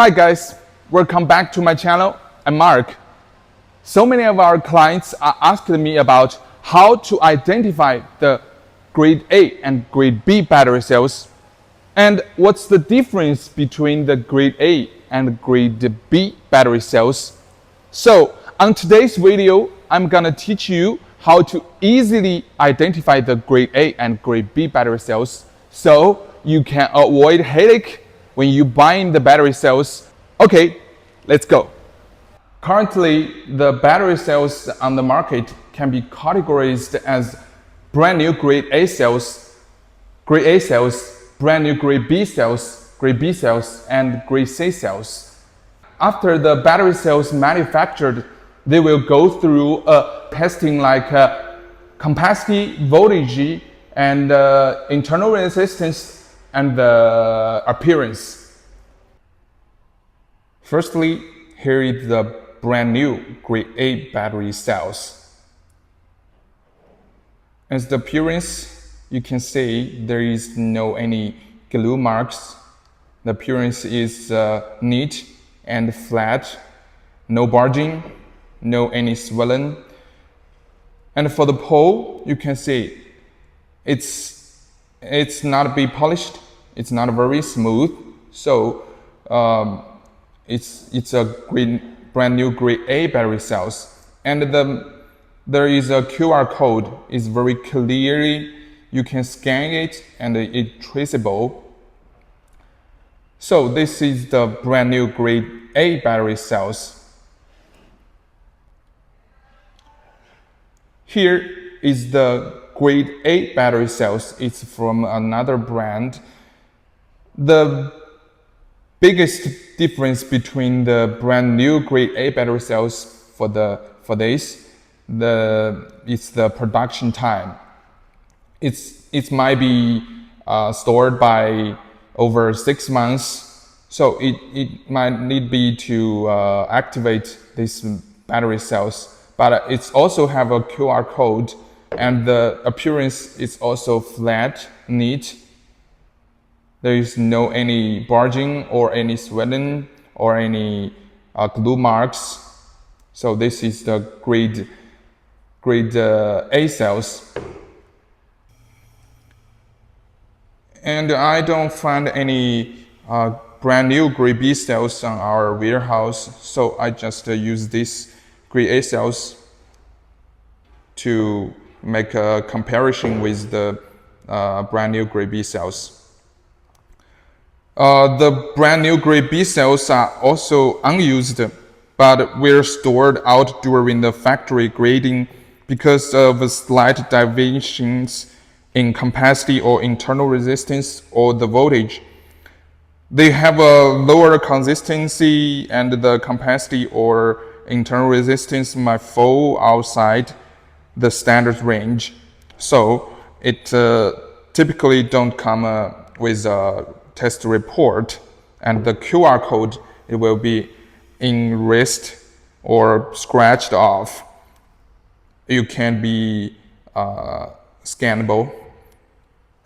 Hi guys, welcome back to my channel. I'm Mark. So many of our clients are asking me about how to identify the grade A and grade B battery cells and what's the difference between the grade A and grade B battery cells. So on today's video, I'm gonna teach you how to easily identify the grade A and grade B battery cells so you can avoid headache when you buying the battery cells. Okay, let's go. Currently, the battery cells on the market can be categorized as brand new grade A cells, brand new grade B cells, and grade C cells. After the battery cells manufactured, they will go through a testing like capacity, voltage, and internal resistance and the appearance. Firstly, here is the brand new grade A battery cells. As the appearance, you can see there is no any glue marks. The appearance is neat and flat, no bulging, no any swelling. And for the pole, you can see it's not be polished, it's not very smooth. So it's a brand new grade A battery cells, and there is a QR code. It's very clearly you can scan it and it's traceable. So this is the brand new grade A battery cells. Here is the grade A battery cells. It's from another brand. The biggest difference between the brand new grade A battery cells for this it's the production time. It might be stored by over 6 months, so it might need be to activate these battery cells. But it's also have a QR code, and the appearance is also flat, neat. There is no any bulging or any swelling or any glue marks. So this is the grade A cells. And I don't find any brand new grade B cells on our warehouse, so I just use this grade A cells to make a comparison with the brand new grade B cells. The brand new grade B cells are also unused, but were stored out during the factory grading because of slight deviations in capacity or internal resistance or the voltage. They have a lower consistency, and the capacity or internal resistance might fall outside the standard range. So it typically don't come with a test report, and the QR code, it will be erased or scratched off. You can be scannable,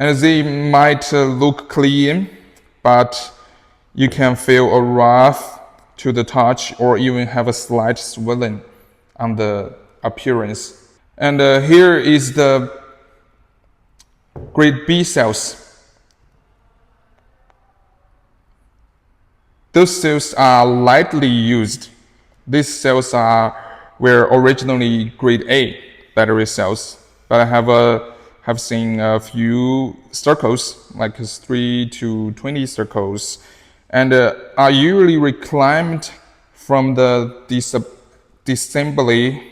and they might look clean, but you can feel a rough to the touch or even have a slight swelling on the appearance. And here is the grade B cells. Those cells are lightly used. These cells were originally grade A battery cells, but I have seen a few circles, like 3 to 20 circles, and are usually reclaimed from the disassembly.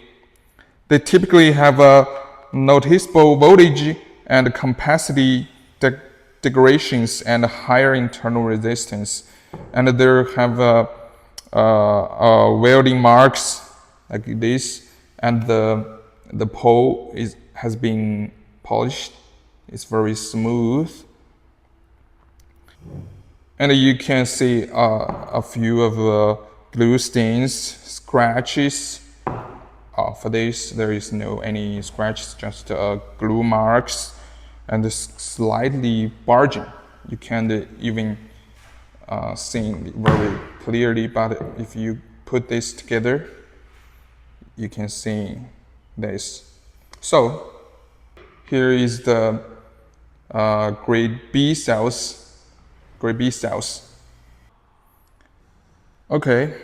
They typically have a noticeable voltage and capacity degradations and higher internal resistance, and there have welding marks like this, and the pole has been polished. It's very smooth, and you can see a few of the glue stains, scratches. For this, there is no any scratches, just glue marks and slightly bulging. You can even seen very clearly, but if you put this together, you can see this. So here is the grade B cells. Okay,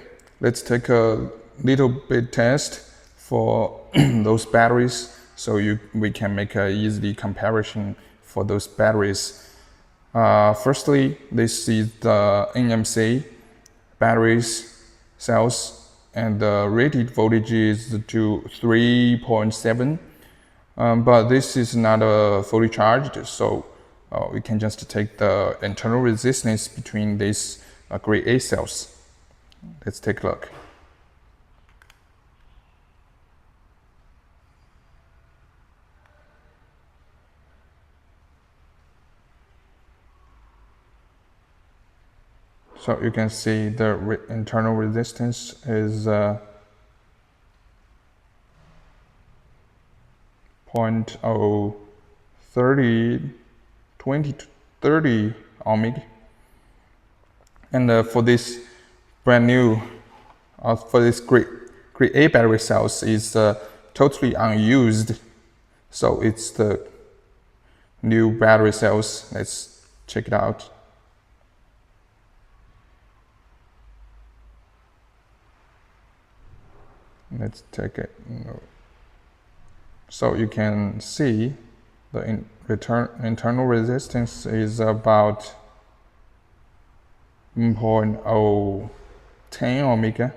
let's take a little bit test for those batteries, so we can make an easy comparison for those batteries. Firstly, this is the NMC batteries cells, and the rated voltage is to 3.7. But this is not fully charged, so we can just take the internal resistance between these grade A cells. Let's take a look. So you can see the internal resistance is 0.030 20 to 30 ohmic. And for this brand new, for this grade A battery cells is totally unused. So it's the new battery cells. Let's check it out. Let's take it. So you can see the internal resistance is about 0.010 ohmic.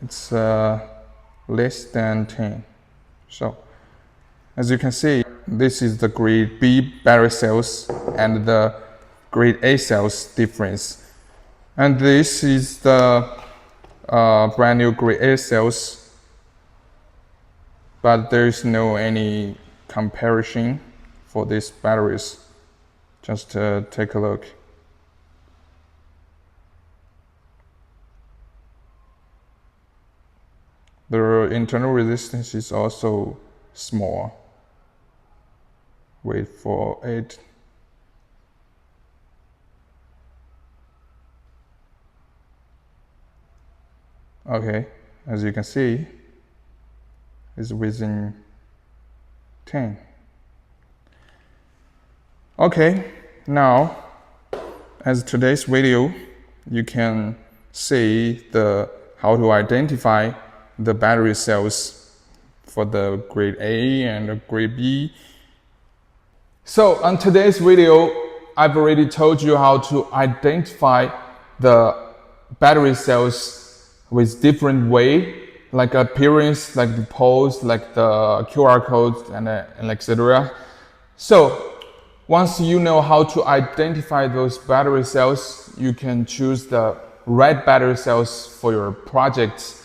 It's less than 10. So as you can see, this is the grade B battery cells and the grade A cells difference. And this is the brand new grade A cells, but there is no any comparison for these batteries. Just take a look. The internal resistance is also small. Wait for it. Okay, as you can see, it's within 10. Okay, now, as today's video, you can see how to identify the battery cells for the grade A and the grade B. So on today's video, I've already told you how to identify the battery cells with different way, like appearance, like the pose, like the QR codes, and etc. So once you know how to identify those battery cells, you can choose the right battery cells for your projects.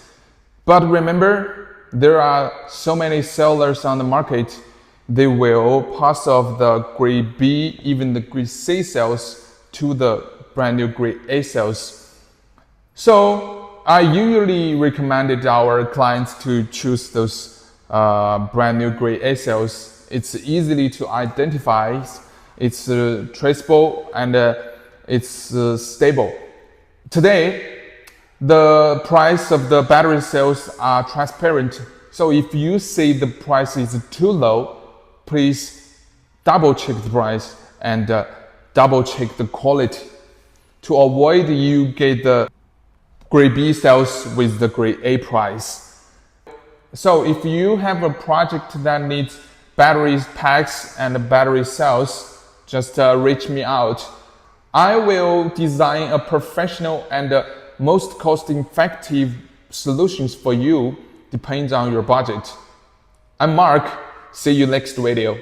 But remember, there are so many sellers on the market. They will pass off the grade B, even the grade C cells to the brand new grade A cells. So I usually recommended our clients to choose those brand new grade A cells. It's easily to identify, it's traceable, and it's stable. Today, the price of the battery cells are transparent. So if you see the price is too low, please double check the price and double check the quality to avoid you get the grade B cells with the grade A price. So if you have a project that needs batteries packs and battery cells, just reach me out. I will design a professional and most cost-effective solutions for you, depends on your budget. I'm Mark. See you next video.